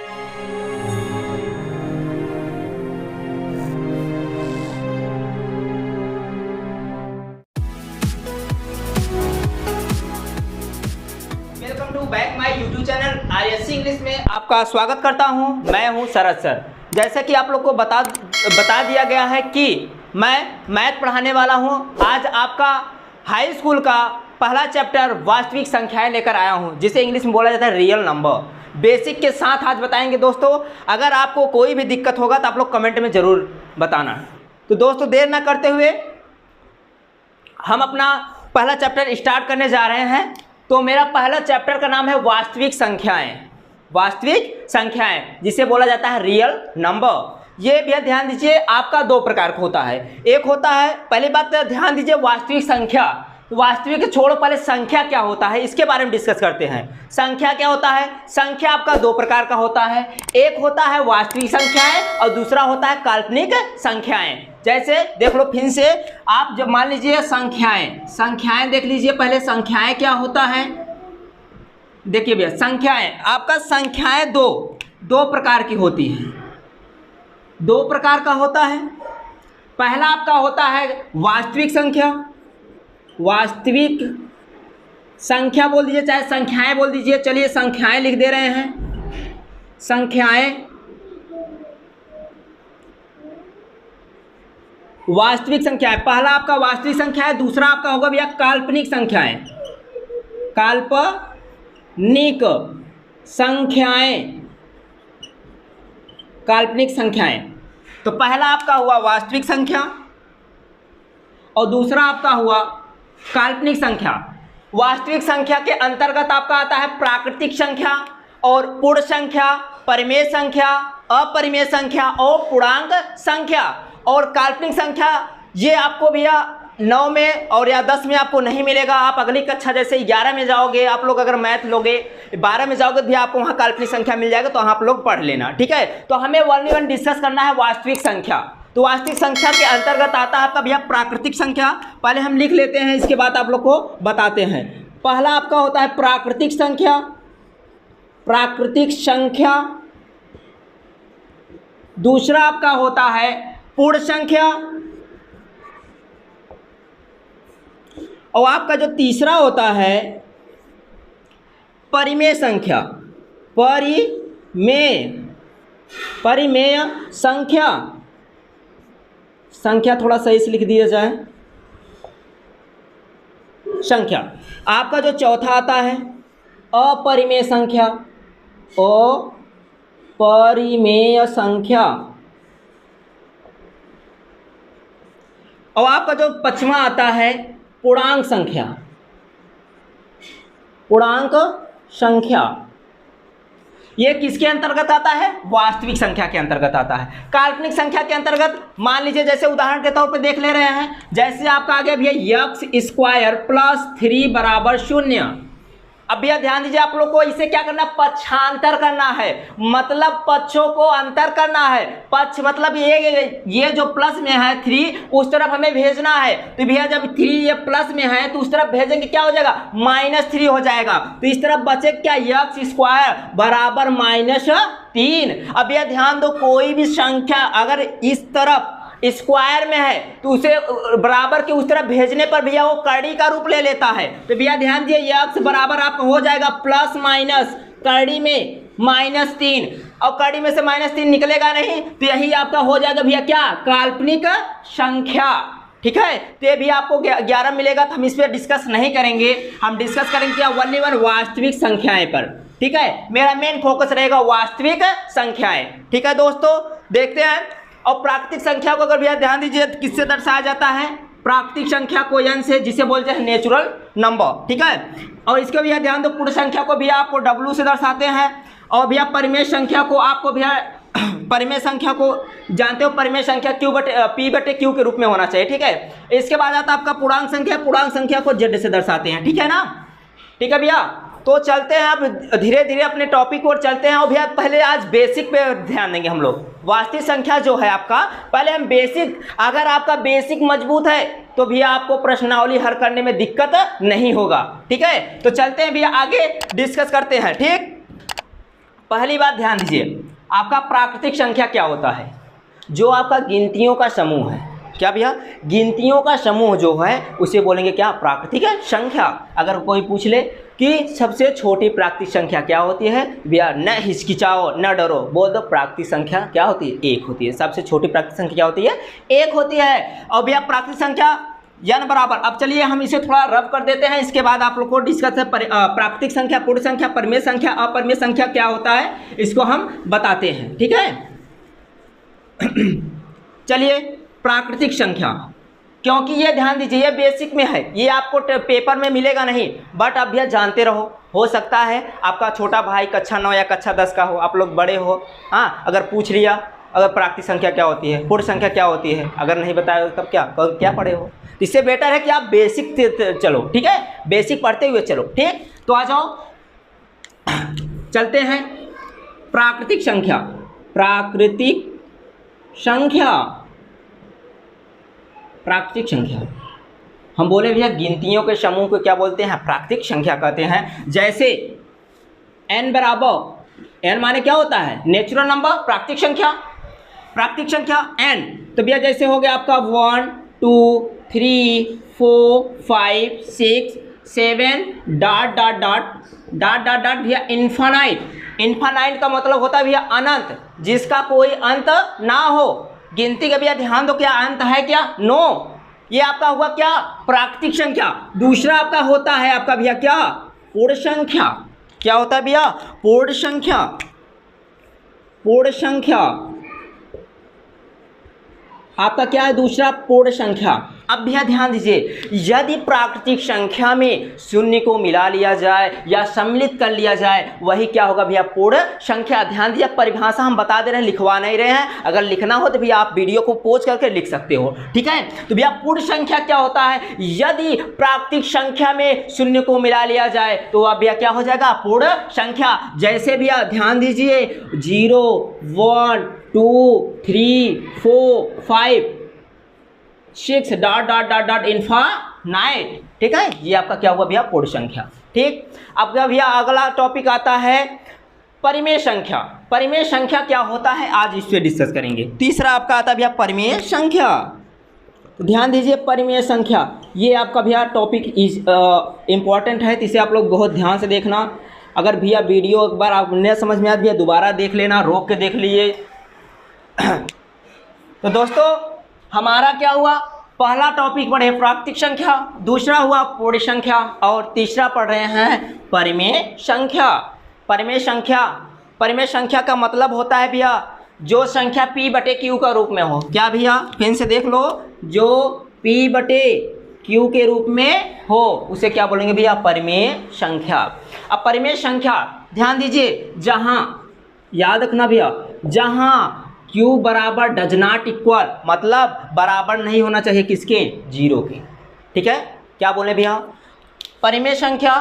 Welcome to back my YouTube channel RSC English में आपका स्वागत करता हूं। मैं हूं शरद सर। जैसे कि आप लोग को बता दिया गया है कि मैं मैथ पढ़ाने वाला हूं। आज आपका हाई स्कूल का पहला चैप्टर वास्तविक संख्याएं लेकर आया हूं, जिसे इंग्लिश में बोला जाता है रियल नंबर। बेसिक के साथ आज बताएंगे दोस्तों। अगर आपको कोई भी दिक्कत होगा तो आप लोग कमेंट में ज़रूर बताना। तो दोस्तों देर ना करते हुए हम अपना पहला चैप्टर स्टार्ट करने जा रहे हैं। तो मेरा पहला चैप्टर का नाम है वास्तविक संख्याएं। वास्तविक संख्याएं जिसे बोला जाता है रियल नंबर। ये भी ध्यान दीजिए, आपका दो प्रकार का होता है। एक होता है, पहली बात ध्यान दीजिए, वास्तविक संख्या। वास्तविक छोड़ो, पहले संख्या क्या होता है इसके बारे में डिस्कस करते हैं। संख्या क्या होता है? संख्या आपका दो प्रकार का होता है। एक होता है वास्तविक संख्याएं और दूसरा होता है काल्पनिक संख्याएं। जैसे देख लो फिर से, आप जब मान लीजिए संख्याएं देख लीजिए। पहले संख्याएं क्या होता है, देखिए भैया, संख्याएं आपका संख्याएं दो प्रकार की होती हैं। दो प्रकार का होता है। पहला आपका होता है वास्तविक संख्या। वास्तविक संख्या बोल दीजिए, चाहे संख्याएं बोल दीजिए। चलिए संख्याएं लिख दे रहे हैं। संख्याएं वास्तविक संख्या है। पहला आपका वास्तविक संख्या है, दूसरा आपका होगा भैया काल्पनिक संख्याएं। काल्पनिक संख्याएं, काल्पनिक संख्याएं। तो पहला आपका हुआ वास्तविक संख्या और दूसरा आपका हुआ काल्पनिक संख्या। वास्तविक संख्या के अंतर्गत आपका आता है प्राकृतिक संख्या और पूर्ण संख्या, परिमेय संख्या, अपरिमेय संख्या और पूर्णांक संख्या। और काल्पनिक संख्या ये आपको भैया 9 में और या 10 में आपको नहीं मिलेगा। आप अगली कक्षा जैसे 11 में जाओगे, आप लोग अगर मैथ लोगे, 12 में जाओगे भी आपको वहाँ काल्पनिक संख्या मिल जाएगा, तो आप लोग पढ़ लेना, ठीक है। तो हमें 1 डिस्कस करना है वास्तविक संख्या। तो वास्तविक संख्या के अंतर्गत आता है आपका भैया प्राकृतिक संख्या। पहले हम लिख लेते हैं, इसके बाद आप लोग को बताते हैं। पहला आपका होता है प्राकृतिक संख्या। प्राकृतिक संख्या। दूसरा आपका होता है पूर्ण संख्या और आपका जो तीसरा होता है परिमेय संख्या। परिमेय संख्या। संख्या थोड़ा सही से लिख दिया जाए। संख्या आपका जो चौथा आता है अपरिमेय संख्या। अपरिमेय संख्या। और आपका जो पांचवा आता है पूर्णांक संख्या। पूर्णांक संख्या ये किसके अंतर्गत आता है? वास्तविक संख्या के अंतर्गत आता है। काल्पनिक संख्या के अंतर्गत मान लीजिए, जैसे उदाहरण के तौर पे देख ले रहे हैं, जैसे आपका आ गया भैया x² + 3 = 0। अब भैया ध्यान दीजिए, आप लोग को इसे क्या करना, पक्षांतर करना है, मतलब पक्षों को अंतर करना है। पक्ष मतलब ये जो प्लस में है 3 उस तरफ हमें भेजना है। तो भैया जब 3 ये प्लस में है तो उस तरफ भेजेंगे, क्या हो जाएगा, -3 हो जाएगा। तो इस तरफ बचे क्या, x² = -3। अब भैया ध्यान दो, कोई भी संख्या अगर इस तरफ स्क्वायर में है तो उसे बराबर के उस तरफ भेजने पर भैया वो कड़ी का रूप ले लेता है। तो भैया ध्यान दिए, x बराबर आपका हो जाएगा प्लस माइनस कड़ी में -3 और कड़ी में से -3 निकलेगा नहीं, तो यही आपका हो जाएगा भैया क्या, काल्पनिक संख्या, ठीक है। तो ये भी आपको 11 मिलेगा। तो हम इस पर डिस्कस नहीं करेंगे, हम डिस्कस करेंगे क्या, 1 वास्तविक संख्याएं पर, ठीक है। मेरा मेन फोकस रहेगा वास्तविक संख्याएं, ठीक है दोस्तों। देखते हैं। और प्राकृतिक संख्या को अगर भैया ध्यान दीजिए किससे दर्शाया जाता है, प्राकृतिक संख्या को n से, जिसे बोलते हैं नेचुरल नंबर, ठीक है। और इसके भैया ध्यान दो, पूर्ण संख्या को भैया आपको W से दर्शाते हैं। और भैया परिमेय संख्या को आपको भैया परिमेय संख्या को जानते हो, परिमेय संख्या P/Q के रूप में होना चाहिए, ठीक है। इसके बाद आता है आपका पूर्णांक संख्या। पूर्णांक संख्या को Z से दर्शाते हैं, ठीक है ना, ठीक है भैया। तो चलते हैं अब धीरे धीरे अपने टॉपिक और चलते हैं। और भैया पहले आज बेसिक पे ध्यान देंगे हम लोग। वास्तविक संख्या जो है आपका, पहले हम बेसिक, अगर आपका बेसिक मजबूत है तो भैया आपको प्रश्नावली हल करने में दिक्कत नहीं होगा, ठीक है। तो चलते हैं भैया आगे डिस्कस करते हैं, ठीक। पहली बात ध्यान दीजिए, आपका प्राकृतिक संख्या क्या होता है? जो आपका गिनतियों का समूह है। क्या भैया? गिनतियों का समूह जो है उसे बोलेंगे क्या? प्राकृतिक संख्या। अगर कोई पूछ ले कि सबसे छोटी प्राकृतिक संख्या क्या होती है, भैया न हिचकिचाओ न डरो, बोल दो प्राकृतिक संख्या क्या होती है? एक होती है। सबसे छोटी प्राकृतिक संख्या क्या होती है? एक होती है। और भैया प्राकृतिक संख्या n बराबर, अब चलिए हम इसे थोड़ा रब कर देते हैं, इसके बाद आप लोग को डिस्कस है प्राकृतिक संख्या, पूर्ण संख्या, परिमेय संख्या, अपरिमेय संख्या क्या होता है इसको हम बताते हैं। ठीक है, चलिए प्राकृतिक संख्या, क्योंकि ये ध्यान दीजिए ये बेसिक में है, ये आपको पेपर में मिलेगा नहीं, बट अब यह जानते रहो। हो सकता है आपका छोटा भाई कक्षा 9 या कक्षा 10 का हो, आप लोग बड़े हो, हाँ, अगर पूछ लिया अगर प्राकृतिक संख्या क्या होती है, पूर्ण संख्या क्या होती है, अगर नहीं बताया तब क्या पढ़े हो। इससे बेटर है कि आप बेसिक चलो, ठीक है, बेसिक पढ़ते हुए चलो। ठीक, तो आ जाओ चलते हैं प्राकृतिक संख्या। प्राकृतिक संख्या, प्राकृतिक संख्या हम बोले भैया गिनतियों के समूह को क्या बोलते हैं? प्राकृतिक संख्या कहते हैं। जैसे n बराबर, n माने क्या होता है? नेचुरल नंबर, प्राकृतिक संख्या। प्राकृतिक संख्या n, तो भैया जैसे हो गया आपका 1 2 3 4 5 6 7 dot dot dot dot dot dot भैया इन्फानाइट। इन्फानाइट का मतलब होता है भैया अनंत, जिसका कोई अंत ना हो। गिनती का भैया ध्यान दो, क्या अंत है क्या? नो। ये आपका हुआ क्या? प्राकृतिक संख्या। दूसरा आपका होता है आपका भैया क्या? पूर्ण संख्या। क्या होता है भैया? पूर्ण संख्या। पूर्ण संख्या आपका क्या है? दूसरा पूर्ण संख्या। अब भैया ध्यान दीजिए, यदि प्राकृतिक संख्या में शून्य को मिला लिया जाए या सम्मिलित कर लिया जाए, वही क्या होगा भैया? पूर्ण संख्या। ध्यान दीजिए, परिभाषा हम बता दे रहे हैं, लिखवा नहीं रहे हैं। अगर लिखना हो तो भैया आप वीडियो को पॉज करके लिख सकते हो। ठीक है, तो भैया पूर्ण संख्या क्या होता है? यदि प्राकृतिक संख्या में शून्य को मिला लिया जाए तो अब भैया क्या हो जाएगा? पूर्ण संख्या। जैसे भैया ध्यान दीजिए 0 1 2 3 4 5 6 dot dot dot dot infinite. ठीक है, ये आपका क्या हुआ भैया? पूर्ण संख्या। ठीक, अब भैया अगला टॉपिक आता है परिमेय संख्या। परिमेय संख्या क्या होता है आज इस पे डिस्कस करेंगे। तीसरा आपका आता है भैया परिमेय संख्या। तो ध्यान दीजिए परिमेय संख्या, ये आपका भैया टॉपिक इज इम्पॉर्टेंट है, तो इसे आप लोग बहुत ध्यान से देखना। अगर भैया वीडियो एक बार आप नहीं समझ में आती भैया दोबारा देख लेना, रोक के देख लीजिए। तो दोस्तों हमारा क्या हुआ? पहला टॉपिक पढ़े प्राकृतिक संख्या, दूसरा हुआ पूर्ण संख्या, और तीसरा पढ़ रहे हैं परिमेय संख्या। परिमेय संख्या, परिमेय संख्या का मतलब होता है भैया जो संख्या p बटे q का रूप में हो। क्या भैया? फिर से देख लो, जो p बटे q के रूप में हो उसे क्या बोलेंगे भैया? परिमेय संख्या। अब परिमेय संख्या ध्यान दीजिए, जहां याद रखना भैया, जहां q बराबर डज नॉट इक्वल, मतलब बराबर नहीं होना चाहिए किसके? 0 के। ठीक है, क्या बोले भैया? परिमेय संख्या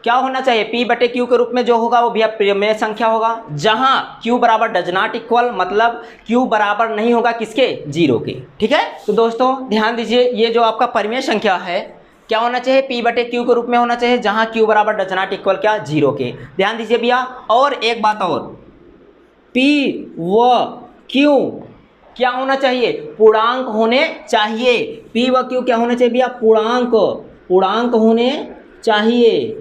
क्या होना चाहिए? p बटे q के रूप में जो होगा वो भैया परिमेय संख्या होगा। जहां q बराबर डज नॉट इक्वल, मतलब q बराबर नहीं होगा किसके? 0 के। ठीक है, तो दोस्तों ध्यान दीजिए, ये जो आपका परिमेय संख्या है क्या होना चाहिए? p बटे q के रूप में होना चाहिए, जहां q बराबर डज नॉट इक्वल क्या? 0 के। ध्यान दीजिए भैया, और एक बात और, p व q क्या होना चाहिए? पूर्णांक होने चाहिए। p व q क्या होना चाहिए भैया? पूर्णांक, पूर्णांक होने चाहिए।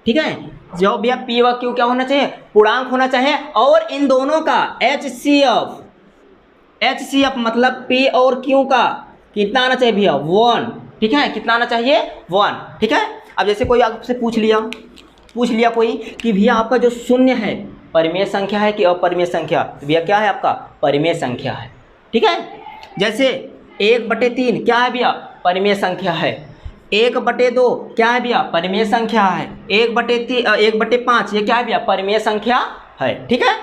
ठीक है, जो भैया p व q क्या होना चाहिए? पूर्णांक होना चाहिए, और इन दोनों का HCF मतलब p और q का कितना आना चाहिए भैया? 1। ठीक है, कितना आना चाहिए? 1। ठीक है, अब जैसे कोई आपसे पूछ लिया कोई कि भैया आपका जो शून्य है परिमेय संख्या है कि अपरिमेय संख्या? तो भैया क्या है आपका? परिमेय संख्या है। ठीक है, जैसे 1/3 क्या है भैया? परिमेय संख्या है। 1/2 क्या है भैया? परिमेय संख्या है। 1/5 ये क्या है भैया? परिमेय संख्या है। ठीक है,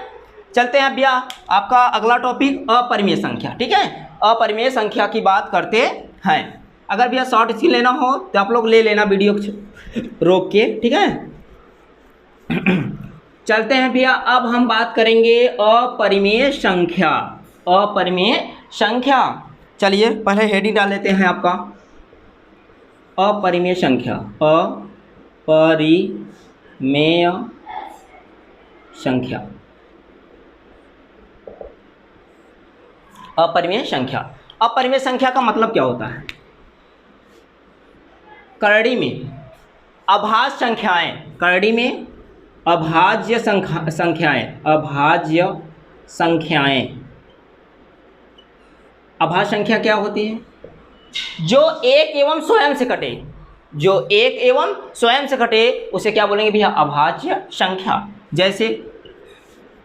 चलते हैं भैया आपका अगला टॉपिक अपरिमेय संख्या। ठीक है, अपरिमेय संख्या की बात करते हैं। अगर भैया शॉर्ट इसकी लेना हो तो आप लोग ले लेना वीडियो रोक के। ठीक है, चलते हैं भैया, अब हम बात करेंगे अपरिमेय संख्या। अपरिमेय संख्या, चलिए पहले हेडिंग डाल लेते हैं आपका अपरिमेय संख्या। अपरिमेय अपरिमेय संख्या। अपरिमेय संख्या, अपरिमेय संख्या का मतलब क्या होता है? करड़ी में अभाज्य संख्याएं, करड़ी में अभाज्य संख्याएं, अभाज्य संख्याएं। अभाज्य संख्या क्या होती है? जो एक एवं स्वयं से कटे, जो एक एवं स्वयं से कटे उसे क्या बोलेंगे भैया? अभाज्य संख्या। जैसे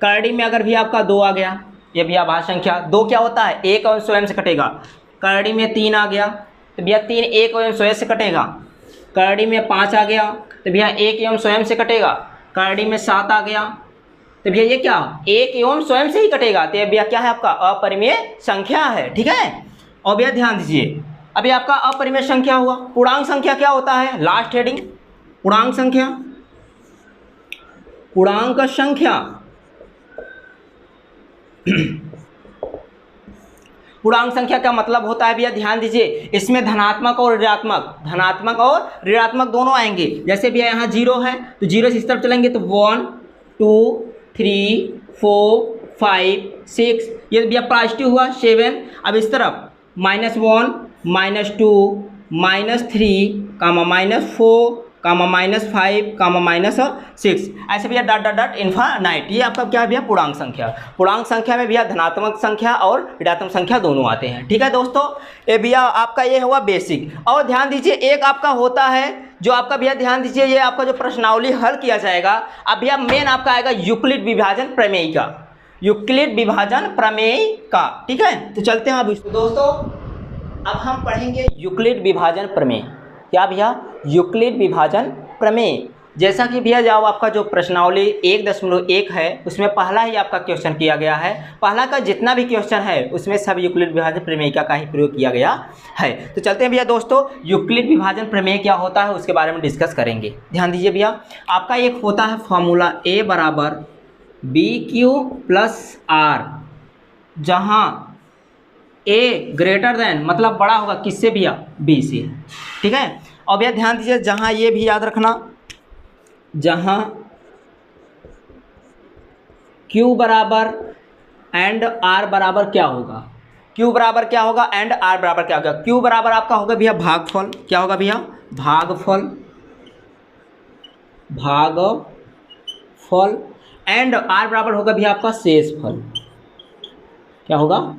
करड़ी में अगर भी आपका 2 आ गया, ये भी अभाज्य संख्या। 2 क्या होता है? एक एवं स्वयं से कटेगा। करड़ी में 3 आ गया तो भैया 3 एक एवं स्वयं से कटेगा। करड़ी में 5 आ गया तो भैया 1 एवं स्वयं से कटेगा। करड़ी में 7 आ गया तो भैया ये क्या? 1 एवं स्वयं से ही कटेगा। तो ये भैया क्या है? आपका अपरिमेय संख्या है। ठीक है। और भैया ध्यान दीजिए, अभी आपका अपरिमेय संख्या हुआ। पूर्णांक संख्या क्या होता है? लास्ट हेडिंग पूर्णांक संख्या। पूर्णांक संख्या पूर्णांक संख्या का मतलब होता है भैया, ध्यान दीजिए, इसमें धनात्मक और ऋणात्मक दोनों आएंगे। जैसे भैया यहाँ 0 है तो 0 से इस तरफ चलेंगे तो 1 2 3 4 5 6, ये भैया पॉजिटिव हुआ 7। अब इस तरफ -1 -2 -3 -4 -5 -6, ऐसे भैया डॉट डॉट डॉट इन्फिनिट। ये आपका क्या है भैया? पूर्णांक संख्या। पूर्णांक संख्या में भैया धनात्मक संख्या और ऋणात्मक संख्या दोनों आते हैं। ठीक है दोस्तों, ये भैया आपका ये हुआ बेसिक। और ध्यान दीजिए, एक आपका होता है जो आपका भैया ध्यान दीजिए, ये आपका जो प्रश्नावली हल किया जाएगा। अब भैया मेन आपका आएगा यूक्लिड विभाजन प्रमेय का, यूक्लिड विभाजन प्रमेय का। ठीक है, तो चलते हैं अब दोस्तों, अब हम पढ़ेंगे यूक्लिड विभाजन प्रमेय। क्या भैया? यूक्लिड विभाजन प्रमेय। जैसा कि भैया जब आपका जो प्रश्नावली 1.1 है उसमें पहला ही आपका क्वेश्चन किया गया है। पहला का जितना भी क्वेश्चन है उसमें सब यूक्लिड विभाजन प्रमेय का ही प्रयोग किया गया है। तो चलते हैं भैया दोस्तों, यूक्लिड विभाजन प्रमेय क्या होता है उसके बारे में डिस्कस करेंगे। ध्यान दीजिए भैया, आपका एक होता है फॉर्मूला A बराबर BQ + R, जहाँ A ग्रेटर देन मतलब बड़ा होगा किससे भैया? B से। ठीक है। और भैया ध्यान दीजिए, जहाँ ये भी याद रखना, जहाँ Q बराबर एंड R बराबर क्या होगा? Q बराबर क्या होगा एंड R बराबर क्या होगा? Q बराबर आपका होगा भैया भागफल। क्या होगा भैया? भागफल। भागफल। एंड R बराबर होगा भैया आपका शेषफल। क्या होगा?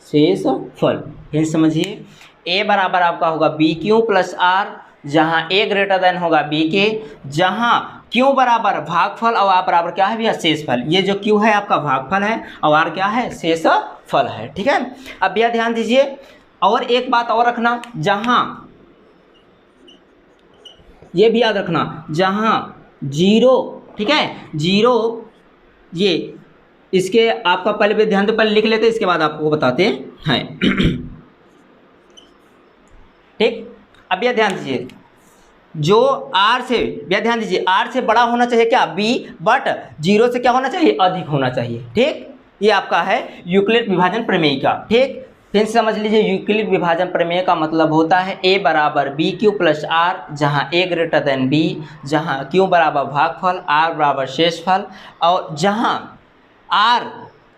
शेषफल। फिर समझिए, A बराबर आपका होगा BQ + R, जहाँ A ग्रेटर देन होगा B के, जहाँ Q बराबर भागफल और R बराबर क्या है भैया? शेषफल। ये जो Q है आपका भागफल है और R क्या है? शेषफल है। ठीक है। अब भैया ध्यान दीजिए, और एक बात और रखना, जहाँ ये भी याद रखना, जहाँ 0, ठीक है, 0, ये इसके आपका पहले भी ध्यान दे, पहले लिख लेते इसके बाद आपको बताते हैं। ठीक। अब यह ध्यान दीजिए, जो R से, भैया ध्यान दीजिए, R से बड़ा होना चाहिए क्या? B, बट 0 से क्या होना चाहिए? अधिक होना चाहिए। ठीक। ये आपका है यूक्लिड विभाजन प्रमेय का। ठीक। फिर समझ लीजिए, यूक्लिड विभाजन प्रमेय का मतलब होता है A बराबर BQ + R, जहाँ A ग्रेटर देन B, जहाँ Q बराबर भागफल, R बराबर शेषफल, और जहाँ R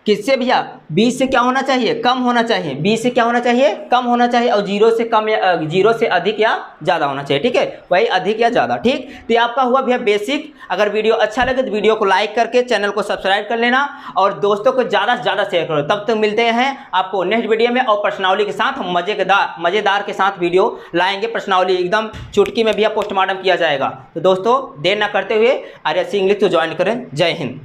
किससे भैया? B से क्या होना चाहिए? कम होना चाहिए। B से क्या होना चाहिए? कम होना चाहिए। और 0 से कम या 0 से अधिक या ज़्यादा होना चाहिए। ठीक है, वही अधिक या ज़्यादा। ठीक। तो ये आपका हुआ भैया बेसिक। अगर वीडियो अच्छा लगे तो वीडियो को लाइक करके चैनल को सब्सक्राइब कर लेना और दोस्तों को ज़्यादा से ज़्यादा शेयर करो। तब तक मिलते हैं आपको नेक्स्ट वीडियो में, और प्रश्नावली के साथ मज़ेदार के साथ वीडियो लाएंगे। प्रश्नावली एकदम चुटकी में भैया पोस्टमार्टम किया जाएगा। तो दोस्तों देर ना करते हुए RSC इंग्लिश को ज्वाइन करें। जय हिंद।